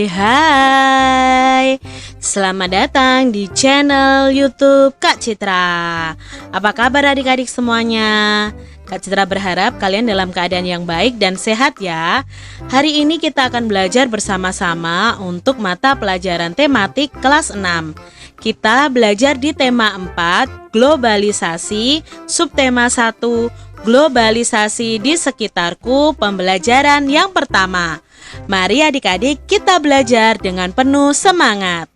Hai, selamat datang di channel YouTube Kak Citra. Apa kabar adik-adik semuanya? Kak Citra berharap kalian dalam keadaan yang baik dan sehat ya. Hari ini kita akan belajar bersama-sama untuk mata pelajaran tematik kelas 6. Kita belajar di tema 4, globalisasi, subtema 1, globalisasi di sekitarku, pembelajaran yang pertama. Mari adik-adik kita belajar dengan penuh semangat.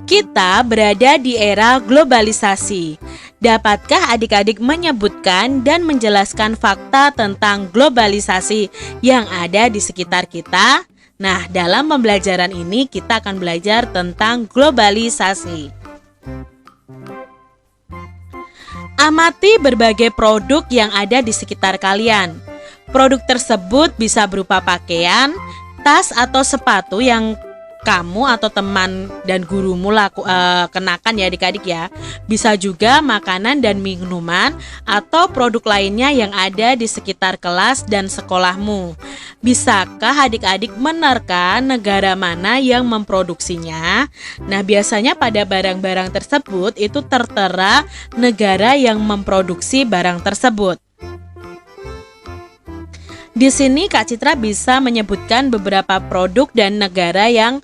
Kita berada di era globalisasi. Dapatkah adik-adik menyebutkan dan menjelaskan fakta tentang globalisasi yang ada di sekitar kita? Nah, dalam pembelajaran ini kita akan belajar tentang globalisasi. Amati berbagai produk yang ada di sekitar kalian. Produk tersebut bisa berupa pakaian, tas atau sepatu yang kamu atau teman dan gurumu kenakan ya adik-adik ya. Bisa juga makanan dan minuman atau produk lainnya yang ada di sekitar kelas dan sekolahmu. Bisakah adik-adik menerka negara mana yang memproduksinya? Nah, biasanya pada barang-barang tersebut itu tertera negara yang memproduksi barang tersebut. Di sini Kak Citra bisa menyebutkan beberapa produk dan negara yang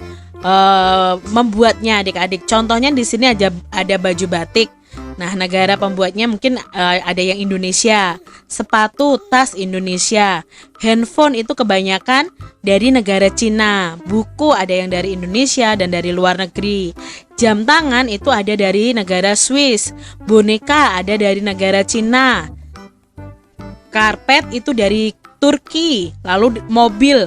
membuatnya adik-adik. Contohnya di sini ada baju batik. Nah, negara pembuatnya mungkin ada yang Indonesia. Sepatu, tas Indonesia. Handphone itu kebanyakan dari negara Cina. Buku ada yang dari Indonesia dan dari luar negeri. Jam tangan itu ada dari negara Swiss. Boneka ada dari negara Cina. Karpet itu dari Turki, lalu mobil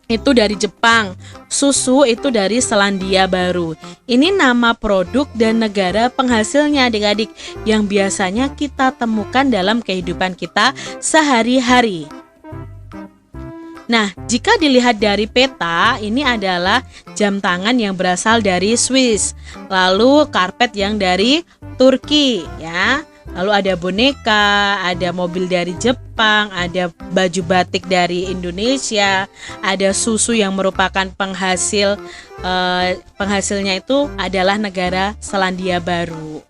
itu dari Jepang, susu itu dari Selandia Baru. Ini nama produk dan negara penghasilnya adik-adik yang biasanya kita temukan dalam kehidupan kita sehari-hari. Nah, jika dilihat dari peta, ini adalah jam tangan yang berasal dari Swiss, lalu karpet yang dari Turki ya. Lalu ada boneka, ada mobil dari Jepang, ada baju batik dari Indonesia, ada susu yang merupakan penghasilnya itu adalah negara Selandia Baru.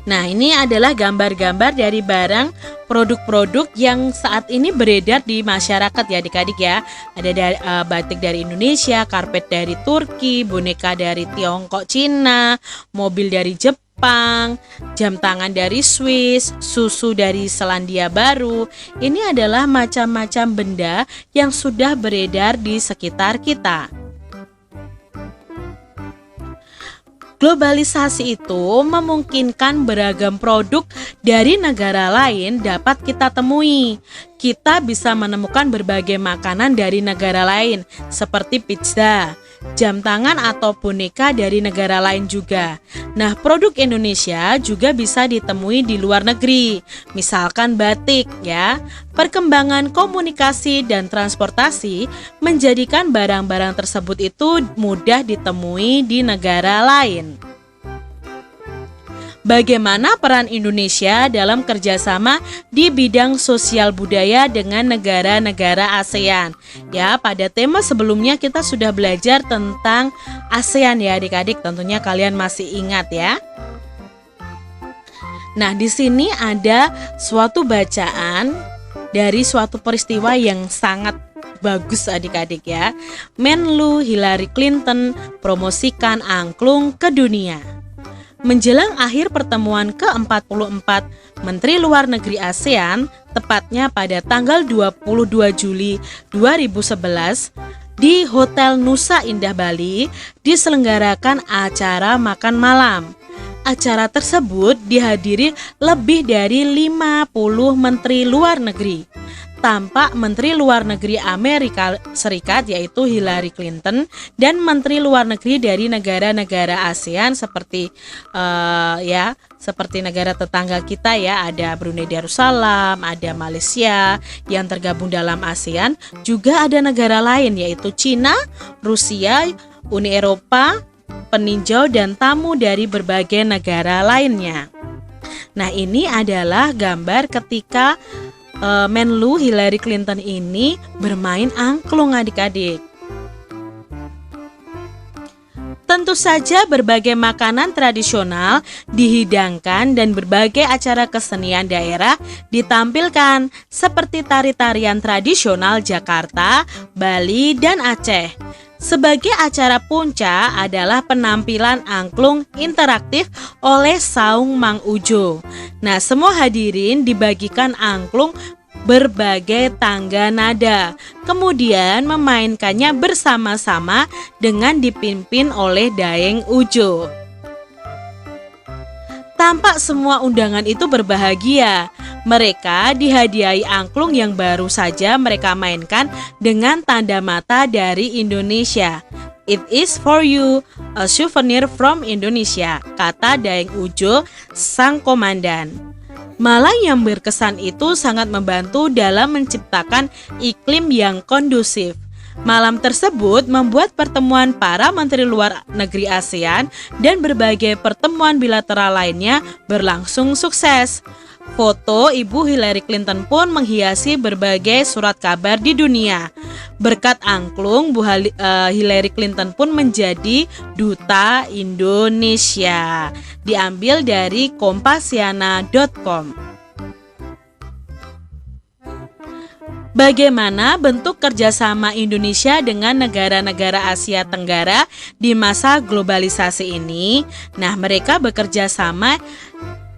Nah, ini adalah gambar-gambar dari barang produk-produk yang saat ini beredar di masyarakat ya adik-adik ya. Ada batik dari Indonesia, karpet dari Turki, boneka dari Tiongkok, Cina, mobil dari Jepang, jam tangan dari Swiss, susu dari Selandia Baru. Ini adalah macam-macam benda yang sudah beredar di sekitar kita. Globalisasi itu memungkinkan beragam produk dari negara lain dapat kita temui. Kita bisa menemukan berbagai makanan dari negara lain seperti pizza, jam tangan atau boneka dari negara lain juga. Nah, produk Indonesia juga bisa ditemui di luar negeri, misalkan batik ya. Perkembangan komunikasi dan transportasi menjadikan barang-barang tersebut itu mudah ditemui di negara lain. Bagaimana peran Indonesia dalam kerjasama di bidang sosial budaya dengan negara-negara ASEAN? Ya, pada tema sebelumnya kita sudah belajar tentang ASEAN ya adik-adik, tentunya kalian masih ingat ya. Nah, di sini ada suatu bacaan dari suatu peristiwa yang sangat bagus adik-adik ya. Menlu Hillary Clinton promosikan angklung ke dunia. Menjelang akhir pertemuan ke-44 Menteri Luar Negeri ASEAN, tepatnya pada tanggal 22 Juli 2011, di Hotel Nusa Indah Bali, diselenggarakan acara makan malam. Acara tersebut dihadiri lebih dari 50 menteri luar negeri. Tampak Menteri Luar Negeri Amerika Serikat yaitu Hillary Clinton dan Menteri Luar Negeri dari negara-negara ASEAN seperti seperti negara tetangga kita ya, ada Brunei Darussalam, ada Malaysia yang tergabung dalam ASEAN, juga ada negara lain yaitu Cina, Rusia, Uni Eropa, peninjau dan tamu dari berbagai negara lainnya. Nah, ini adalah gambar ketika Menlu Hillary Clinton ini bermain angklung adik-adik. Tentu saja berbagai makanan tradisional dihidangkan dan berbagai acara kesenian daerah ditampilkan seperti tari-tarian tradisional Jakarta, Bali, dan Aceh. Sebagai acara puncak adalah penampilan angklung interaktif oleh Saung Mang Ujo. Nah, semua hadirin dibagikan angklung berbagai tangga nada, kemudian memainkannya bersama-sama dengan dipimpin oleh Daeng Ujo. Tampak semua undangan itu berbahagia. Mereka dihadiahi angklung yang baru saja mereka mainkan dengan tanda mata dari Indonesia. It is for you, a souvenir from Indonesia, kata Daeng Ujo, sang komandan. Malah yang berkesan itu sangat membantu dalam menciptakan iklim yang kondusif. Malam tersebut membuat pertemuan para menteri luar negeri ASEAN dan berbagai pertemuan bilateral lainnya berlangsung sukses. Foto Ibu Hillary Clinton pun menghiasi berbagai surat kabar di dunia. Berkat angklung, Hillary Clinton pun menjadi Duta Indonesia. Diambil dari kompasiana.com. Bagaimana bentuk kerjasama Indonesia dengan negara-negara Asia Tenggara di masa globalisasi ini? Nah, mereka bekerja sama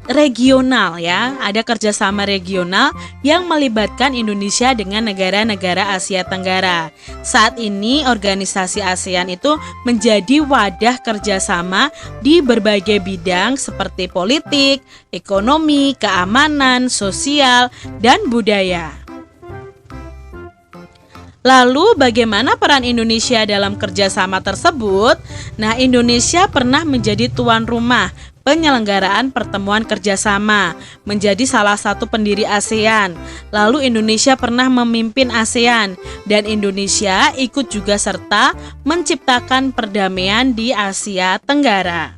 regional ya, ada kerjasama regional yang melibatkan Indonesia dengan negara-negara Asia Tenggara. Saat ini organisasi ASEAN itu menjadi wadah kerjasama di berbagai bidang seperti politik, ekonomi, keamanan, sosial, dan budaya. Lalu bagaimana peran Indonesia dalam kerjasama tersebut? Nah, Indonesia pernah menjadi tuan rumah penyelenggaraan pertemuan kerjasama, menjadi salah satu pendiri ASEAN. Lalu Indonesia pernah memimpin ASEAN dan Indonesia ikut juga serta menciptakan perdamaian di Asia Tenggara.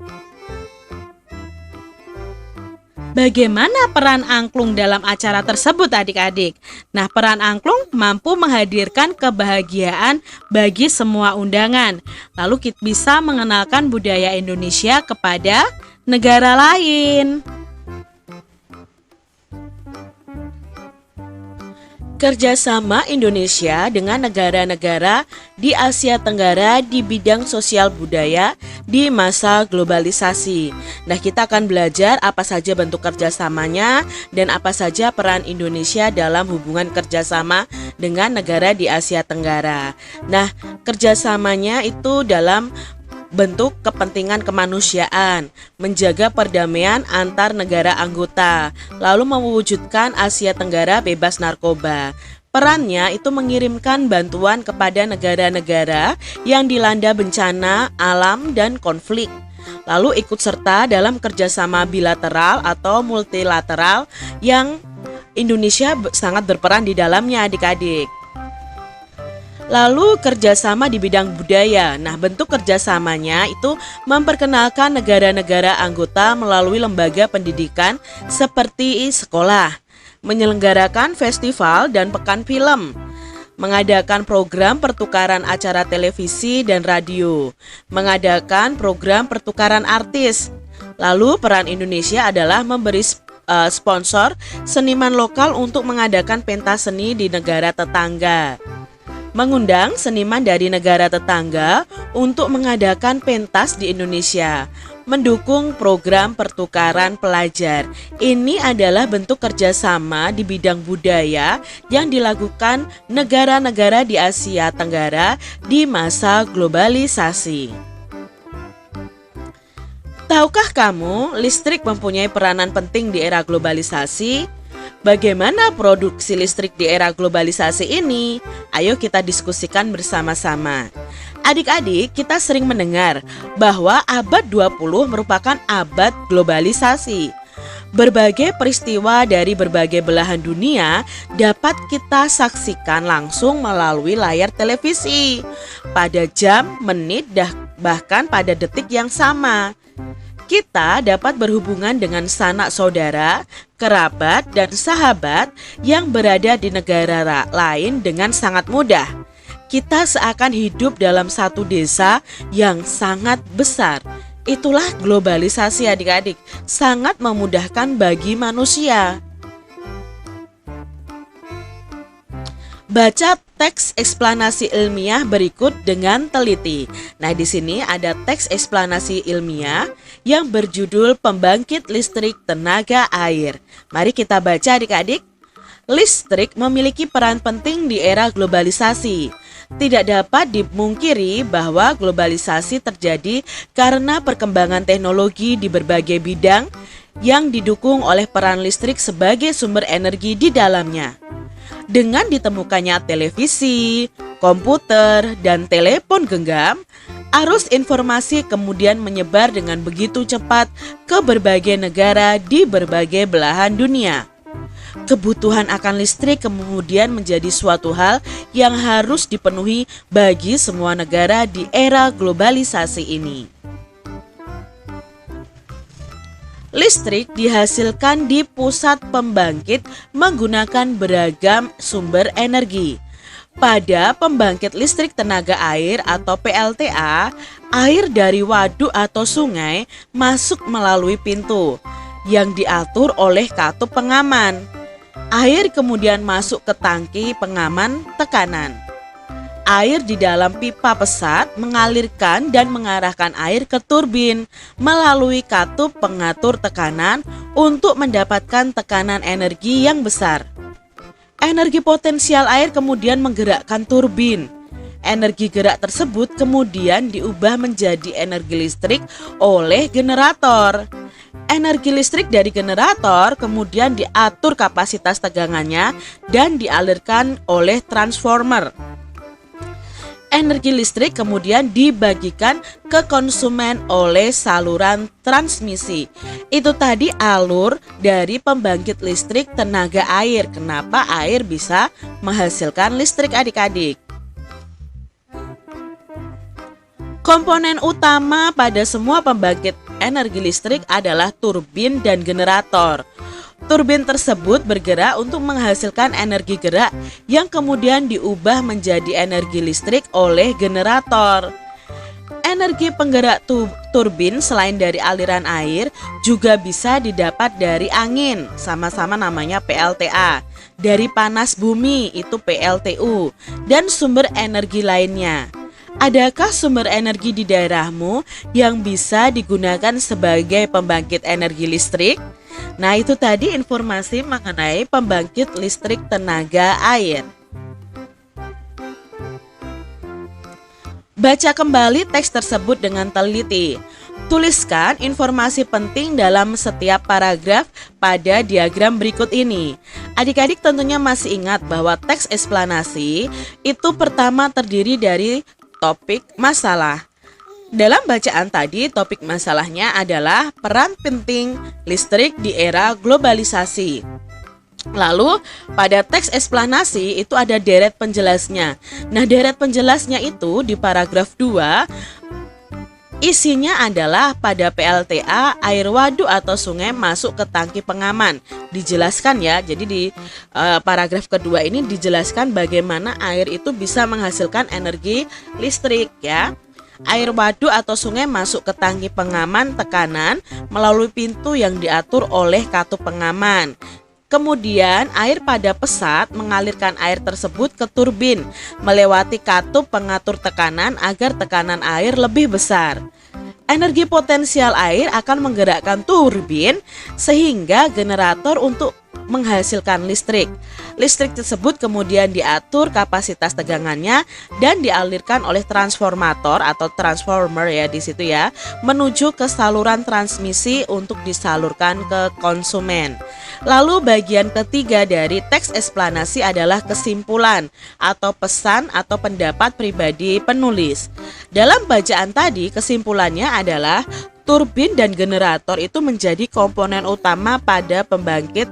Bagaimana peran angklung dalam acara tersebut adik-adik? Nah, peran angklung mampu menghadirkan kebahagiaan bagi semua undangan. Lalu kita bisa mengenalkan budaya Indonesia kepada negara lain. Kerjasama Indonesia dengan negara-negara di Asia Tenggara di bidang sosial budaya di masa globalisasi. Nah, kita akan belajar apa saja bentuk kerjasamanya dan apa saja peran Indonesia dalam hubungan kerjasama dengan negara di Asia Tenggara. Nah, kerjasamanya itu dalam bentuk kepentingan kemanusiaan, menjaga perdamaian antar negara anggota, lalu mewujudkan Asia Tenggara bebas narkoba. Perannya itu mengirimkan bantuan kepada negara-negara yang dilanda bencana alam dan konflik. Lalu ikut serta dalam kerjasama bilateral atau multilateral yang Indonesia sangat berperan di dalamnya adik-adik. Lalu kerjasama di bidang budaya. Nah, bentuk kerjasamanya itu memperkenalkan negara-negara anggota melalui lembaga pendidikan seperti sekolah, menyelenggarakan festival dan pekan film, mengadakan program pertukaran acara televisi dan radio, mengadakan program pertukaran artis. Lalu peran Indonesia adalah memberi sponsor seniman lokal untuk mengadakan pentas seni di negara tetangga, mengundang seniman dari negara tetangga untuk mengadakan pentas di Indonesia, mendukung program pertukaran pelajar. Ini adalah bentuk kerjasama di bidang budaya yang dilakukan negara-negara di Asia Tenggara di masa globalisasi. Tahukah kamu, listrik mempunyai peranan penting di era globalisasi? Bagaimana produksi listrik di era globalisasi ini? Ayo kita diskusikan bersama-sama. Adik-adik, kita sering mendengar bahwa abad 20 merupakan abad globalisasi. Berbagai peristiwa dari berbagai belahan dunia dapat kita saksikan langsung melalui layar televisi pada jam, menit, bahkan pada detik yang sama. Kita dapat berhubungan dengan sanak saudara kerabat, dan sahabat yang berada di negara lain dengan sangat mudah. Kita seakan hidup dalam satu desa yang sangat besar. Itulah globalisasi adik-adik, sangat memudahkan bagi manusia. Baca teks eksplanasi ilmiah berikut dengan teliti. Nah, di sini ada teks eksplanasi ilmiah yang berjudul Pembangkit Listrik Tenaga Air. Mari kita baca adik-adik. Listrik memiliki peran penting di era globalisasi. Tidak dapat dimungkiri bahwa globalisasi terjadi karena perkembangan teknologi di berbagai bidang yang didukung oleh peran listrik sebagai sumber energi di dalamnya. Dengan ditemukannya televisi, komputer, dan telepon genggam, arus informasi kemudian menyebar dengan begitu cepat ke berbagai negara di berbagai belahan dunia. Kebutuhan akan listrik kemudian menjadi suatu hal yang harus dipenuhi bagi semua negara di era globalisasi ini. Listrik dihasilkan di pusat pembangkit menggunakan beragam sumber energi. Pada pembangkit listrik tenaga air atau PLTA, air dari waduk atau sungai masuk melalui pintu yang diatur oleh katup pengaman. Air kemudian masuk ke tangki pengaman tekanan. Air di dalam pipa pesat mengalirkan dan mengarahkan air ke turbin melalui katup pengatur tekanan untuk mendapatkan tekanan energi yang besar. Energi potensial air kemudian menggerakkan turbin. Energi gerak tersebut kemudian diubah menjadi energi listrik oleh generator. Energi listrik dari generator kemudian diatur kapasitas tegangannya dan dialirkan oleh transformer. Energi listrik kemudian dibagikan ke konsumen oleh saluran transmisi. Itu tadi alur dari pembangkit listrik tenaga air. Kenapa air bisa menghasilkan listrik adik-adik? Komponen utama pada semua pembangkit energi listrik adalah turbin dan generator. Turbin tersebut bergerak untuk menghasilkan energi gerak yang kemudian diubah menjadi energi listrik oleh generator. Energi penggerak turbin selain dari aliran air juga bisa didapat dari angin, sama-sama namanya PLTA, dari panas bumi itu PLTU, dan sumber energi lainnya. Adakah sumber energi di daerahmu yang bisa digunakan sebagai pembangkit energi listrik? Nah, itu tadi informasi mengenai pembangkit listrik tenaga air. Baca kembali teks tersebut dengan teliti. Tuliskan informasi penting dalam setiap paragraf pada diagram berikut ini. Adik-adik tentunya masih ingat bahwa teks eksplanasi itu pertama terdiri dari topik masalah. Dalam bacaan tadi, topik masalahnya adalah peran penting listrik di era globalisasi. Lalu pada teks eksplanasi itu ada deret penjelasnya. Nah, deret penjelasnya itu di paragraf 2 isinya adalah pada PLTA air waduk atau sungai masuk ke tangki pengaman. Dijelaskan ya, jadi di paragraf kedua ini dijelaskan bagaimana air itu bisa menghasilkan energi listrik ya. Air waduk atau sungai masuk ke tangki pengaman tekanan melalui pintu yang diatur oleh katup pengaman. Kemudian air pada pesat mengalirkan air tersebut ke turbin melewati katup pengatur tekanan agar tekanan air lebih besar. Energi potensial air akan menggerakkan turbin sehingga generator untuk menghasilkan listrik. Listrik tersebut kemudian diatur kapasitas tegangannya dan dialirkan oleh transformator atau transformer ya di situ ya, menuju ke saluran transmisi untuk disalurkan ke konsumen. Lalu bagian ketiga dari teks eksplanasi adalah kesimpulan atau pesan atau pendapat pribadi penulis. Dalam bacaan tadi kesimpulannya adalah turbin dan generator itu menjadi komponen utama pada pembangkit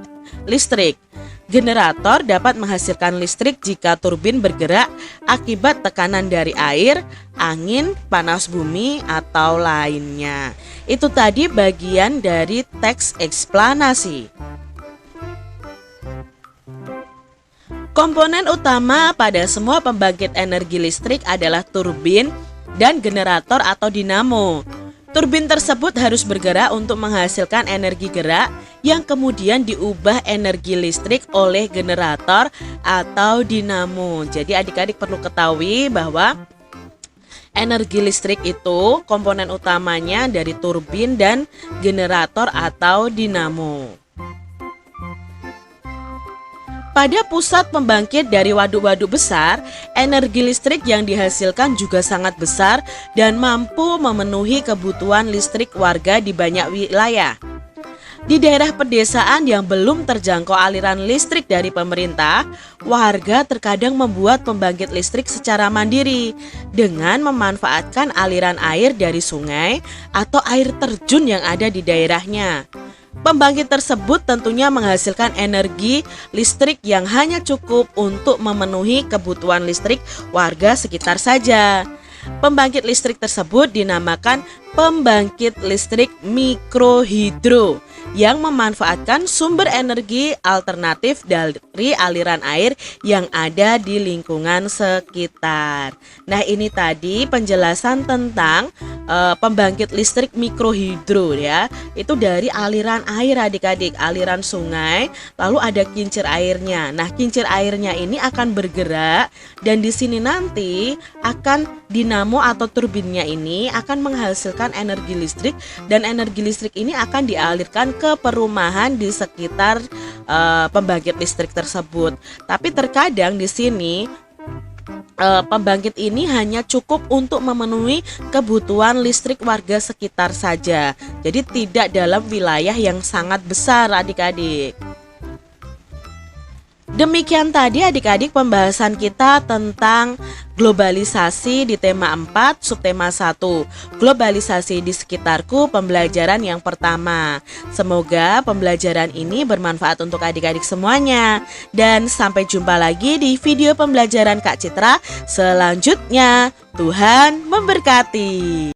listrik. Generator dapat menghasilkan listrik jika turbin bergerak akibat tekanan dari air, angin, panas bumi, atau lainnya. Itu tadi bagian dari teks eksplanasi. Komponen utama pada semua pembangkit energi listrik adalah turbin dan generator atau dinamo. Turbin tersebut harus bergerak untuk menghasilkan energi gerak yang kemudian diubah energi listrik oleh generator atau dinamo. Jadi adik-adik perlu ketahui bahwa energi listrik itu komponen utamanya dari turbin dan generator atau dinamo. Pada pusat pembangkit dari waduk-waduk besar, energi listrik yang dihasilkan juga sangat besar dan mampu memenuhi kebutuhan listrik warga di banyak wilayah. Di daerah pedesaan yang belum terjangkau aliran listrik dari pemerintah, warga terkadang membuat pembangkit listrik secara mandiri dengan memanfaatkan aliran air dari sungai atau air terjun yang ada di daerahnya. Pembangkit tersebut tentunya menghasilkan energi listrik yang hanya cukup untuk memenuhi kebutuhan listrik warga sekitar saja. Pembangkit listrik tersebut dinamakan pembangkit listrik mikrohidro yang memanfaatkan sumber energi alternatif dari aliran air yang ada di lingkungan sekitar. Nah, ini tadi penjelasan tentang pembangkit listrik mikrohidro ya. Itu dari aliran air adik-adik, aliran sungai, lalu ada kincir airnya. Nah, kincir airnya ini akan bergerak dan di sini nanti akan dinamo atau turbinnya ini akan menghasilkan energi listrik dan energi listrik ini akan dialirkan ke perumahan di sekitar pembangkit listrik tersebut. Tapi terkadang di sini pembangkit ini hanya cukup untuk memenuhi kebutuhan listrik warga sekitar saja. Jadi tidak dalam wilayah yang sangat besar adik-adik. Demikian tadi adik-adik pembahasan kita tentang globalisasi di tema 4, subtema 1, globalisasi di sekitarku, pembelajaran yang pertama. Semoga pembelajaran ini bermanfaat untuk adik-adik semuanya. Dan sampai jumpa lagi di video pembelajaran Kak Citra selanjutnya. Tuhan memberkati.